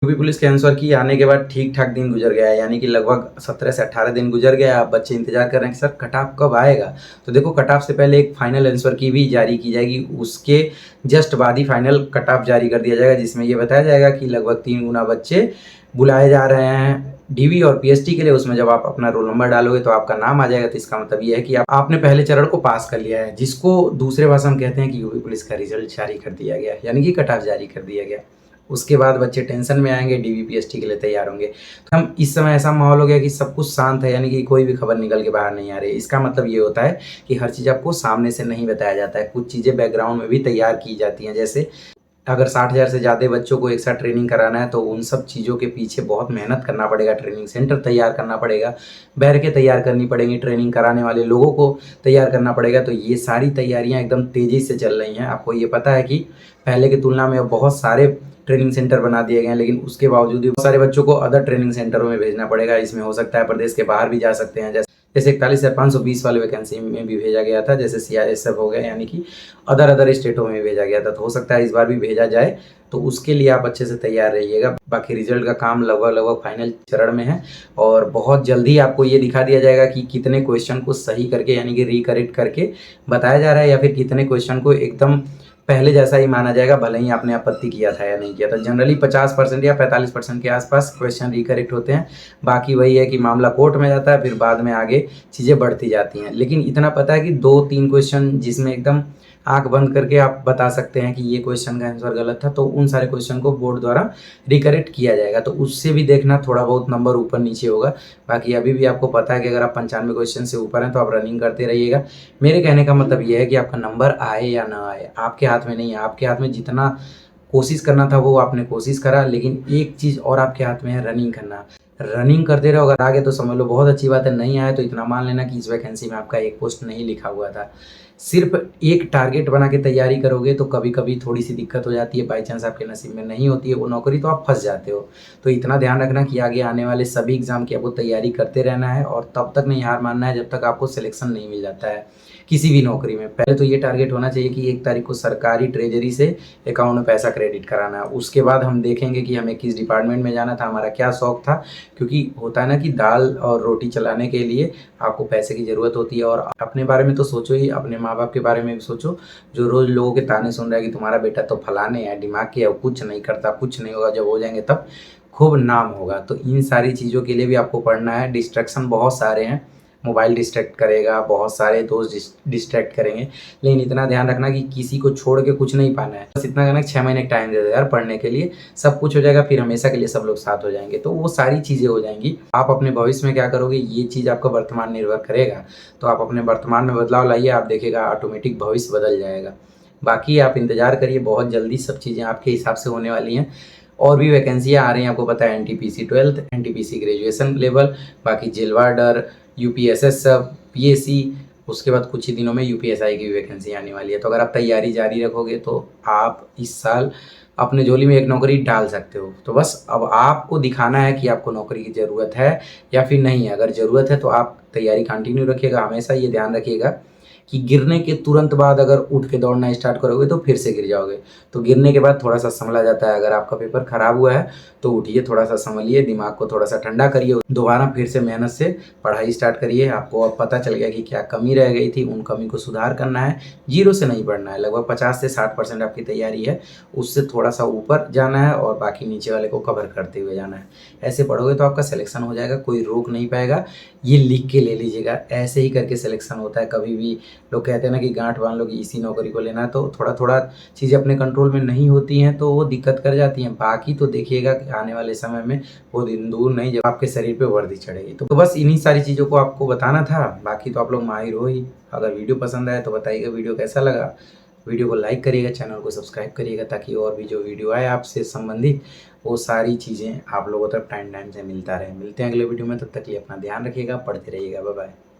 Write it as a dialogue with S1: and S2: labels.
S1: UP police के answer की आने के बाद ठीक-ठाक दिन गुज़र गया है, यानी कि लगभग 17 से 18 दिन गुज़र गया। अब बच्चे इंतज़ार कर रहे हैं कि सर कट ऑफ कब आएगा? तो देखो कट ऑफ से पहले एक फाइनल आंसर की भी जारी की जाएगी, उसके जस्ट बाद ही फाइनल कट ऑफ जारी कर दिया जाएगा, जिसमें ये बताया जाएगा कि लगभग 3 गुना बच्चे बुलाए जा रहे हैं डीवी और पीएसटी के लिए। उसमें जब आप अपना रोल नंबर डालोगे तो आपका नाम आ जाएगा, तो इसका मतलब ये है कि आपने पहले चरण को पास कर लिया है, जिसको दूसरे भाषा में कहते हैं कि यूपी पुलिस का रिजल्ट जारी कर दिया गया, यानी कि कट ऑफ जारी कर दिया गया। उसके बाद बच्चे टेंशन में आएँगे, डीवी-पीएसटी के लिए तैयार होंगे। तो हम इस समय ऐसा माहौल हो गया कि सब कुछ शांत है, यानी कि कोई भी खबर निकल के बाहर नहीं आ रही है। इसका मतलब ये होता है कि हर चीज़ आपको सामने से नहीं बताया जाता है, कुछ चीज़ें बैकग्राउंड में भी तैयार की जाती हैं। जैसे अगर 60,000 से ज़्यादा बच्चों को एक साथ ट्रेनिंग कराना है, तो उन सब चीज़ों के पीछे बहुत मेहनत करना पड़ेगा, ट्रेनिंग सेंटर तैयार करना पड़ेगा, बैरकें तैयार करनी पड़ेंगी, ट्रेनिंग कराने वाले लोगों को तैयार करना पड़ेगा। तो ये सारी तैयारियाँ एकदम तेज़ी से चल रही हैं। आपको ये पता है कि पहले की तुलना में अब बहुत सारे ट्रेनिंग सेंटर बना दिए गए हैं, लेकिन उसके बावजूद भी बहुत सारे बच्चों को अदर ट्रेनिंग सेंटरों में भेजना पड़ेगा। इसमें हो सकता है प्रदेश के बाहर भी जा सकते हैं, जैसे 41,520 वाले वैकेंसी में भी भेजा गया था, जैसे सीआईएसएफ हो गया, यानी कि अदर स्टेटों में भेजा गया था। तो हो सकता है इस बार भी भेजा जाए, तो उसके लिए आप अच्छे से तैयार रहिएगा। बाकी रिजल्ट का काम लगभग फाइनल चरण में है और बहुत जल्दी आपको ये दिखा दिया जाएगा कि कितने क्वेश्चन को सही करके, यानी कि रिकरेक्ट करके बताया जा रहा है, या फिर कितने क्वेश्चन को एकदम पहले जैसा ही माना जाएगा, भले ही आपने आपत्ति किया था या नहीं किया था। जनरली 50% या 45% के आसपास क्वेश्चन रिकरेक्ट होते हैं। बाकी वही है कि मामला कोर्ट में जाता है, फिर बाद में आगे चीज़ें बढ़ती जाती हैं। लेकिन इतना पता है कि 2-3 क्वेश्चन जिसमें एकदम आँख बंद करके आप बता सकते हैं कि ये क्वेश्चन का आंसर गलत था, तो उन सारे क्वेश्चन को बोर्ड द्वारा रिकरेक्ट किया जाएगा। तो उससे भी देखना थोड़ा बहुत नंबर ऊपर-नीचे होगा। बाकी अभी भी आपको पता है कि अगर आप 95 क्वेश्चन से ऊपर हैं, तो आप रनिंग करते रहिएगा। मेरे कहने का मतलब ये है कि आपका नंबर आए या ना आए, आपके हाथ में नहीं है। आपके हाथ में जितना कोशिश करना था वो आपने कोशिश करा, लेकिन एक चीज़ और आपके हाथ में है, रनिंग करना। रनिंग करते रहो, अगर आ गए तो समझ लो बहुत अच्छी बात है, नहीं आए तो इतना मान लेना कि इस वैकेंसी में आपका एक पोस्ट नहीं लिखा हुआ था। सिर्फ़ एक टारगेट बना के तैयारी करोगे तो कभी-कभी थोड़ी-सी दिक्कत हो जाती है, बाई चांस आपके नसीब में नहीं होती है वो नौकरी, तो आप फँस जाते हो। तो इतना ध्यान रखना कि आगे आने वाले सभी एग्ज़ाम की आपको तैयारी करते रहना है और तब तक नहीं हार मानना है जब तक आपको सिलेक्शन नहीं मिल जाता है किसी भी नौकरी में। पहले तो ये टारगेट होना चाहिए कि 1 तारीख को सरकारी ट्रेज़री से अकाउंट में पैसा क्रेडिट कराना है। उसके बाद हम देखेंगे कि हमें किस डिपार्टमेंट में जाना था, हमारा क्या शौक था, क्योंकि होता है ना कि दाल और रोटी चलाने के लिए आपको पैसे की ज़रूरत होती है। और अपने बारे में तो सोचो ही, अपने माँ-बाप के बारे में भी सोचो, जो रोज़ लोगों के ताने सुन रहा है कि तुम्हारा बेटा तो फलाने है, दिमाग के है, कुछ नहीं करता, कुछ नहीं होगा, जब हो जाएँगे तब खूब नाम होगा। तो इन सारी चीज़ों के लिए भी आपको पढ़ना है। डिस्ट्रैक्शन बहुत सारे हैं, मोबाइल डिस्ट्रैक्ट करेगा, बहुत सारे दोस्त डिस्ट्रैक्ट करेंगे, लेकिन इतना ध्यान रखना कि किसी को छोड़ के कुछ नहीं पाना है। बस इतना करना कि 6 महीने का टाइम दे दो यार पढ़ने के लिए, सब कुछ हो जाएगा, फिर हमेशा के लिए सब लोग साथ हो जाएँगे। तो वो सारी चीज़ें हो जाएँगी। आप अपने भविष्य में क्या करोगे, ये चीज़ आपका वर्तमान निर्भर करेगा। तो आप अपने वर्तमान में बदलाव लाइए, आप देखिएगा ऑटोमेटिक भविष्य बदल जाएगा। बाकी आप इंतज़ार करिए, बहुत जल्दी सब चीज़ें आपके हिसाब से होने वाली हैं। और भी वैकेंसियाँ आ रही हैं, आपको पता है NTPC 12th, NTPC graduation level, बाकी जेल वार्डर, यूपीएसएस, पीएसी, उसके बाद कुछ ही दिनों में यूपीएसआई की भी वैकेंसी आने वाली है। तो अगर आप तैयारी जारी रखोगे तो आप इस साल अपने झोली में एक नौकरी डाल सकते हो। तो बस अब आपको दिखाना है कि आपको नौकरी की ज़रूरत है या फिर नहीं है। अगर ज़रूरत है तो आप तैयारी कंटिन्यू रखिएगा, हमेशा ये ध्यान रखिएगा कि गिरने के तुरंत बाद अगर उठ के दौड़ना स्टार्ट करोगे तो फिर से गिर जाओगे। तो गिरने के बाद थोड़ा-सा सँभला जाता है। अगर आपका पेपर ख़राब हुआ है तो उठिए, थोड़ा-सा सँभलिए, दिमाग को थोड़ा-सा ठंडा करिए, दोबारा फिर से मेहनत से पढ़ाई स्टार्ट करिए। आपको अब पता चल गया कि क्या कमी रह गई थी, उन कमी को सुधार करना है, ज़ीरो से नहीं पढ़ना है। लगभग 50 से 60% आपकी तैयारी है, उससे थोड़ा-सा ऊपर जाना है और बाकी नीचे वाले को कवर करते हुए जाना है। ऐसे पढ़ोगे तो आपका सिलेक्शन हो जाएगा, कोई रोक नहीं पाएगा। ये लिख के ले लीजिएगा, ऐसे ही करके सिलेक्शन होता है। कभी भी लोग कहते हैं ना कि गाँठ बाँध लो कि इसी नौकरी को लेना है, तो थोड़ा-थोड़ा चीज़ें अपने कंट्रोल में नहीं होती हैं तो वो दिक्कत कर जाती हैं। बाकी तो देखिएगा कि आने वाले समय में वो दिन दूर नहीं जब आपके शरीर पे वर्दी चढ़ेगी। तो बस इन्हीं सारी चीज़ों को आपको बताना था, बाकी तो आप लोग माहिर हो ही। अगर वीडियो पसंद आए तो बताइएगा वीडियो कैसा लगा। वीडियो को लाइक करिएगा, चैनल को सब्सक्राइब करिएगा, ताकि और भी जो वीडियो आए आपसे संबंधित वो सारी चीज़ें आप लोगों तक टाइम टाइम से मिलता रहे। मिलते हैं अगले वीडियो में, तब तक के लिए अपना ध्यान रखिएगा, पढ़ते रहिएगा। Bye bye.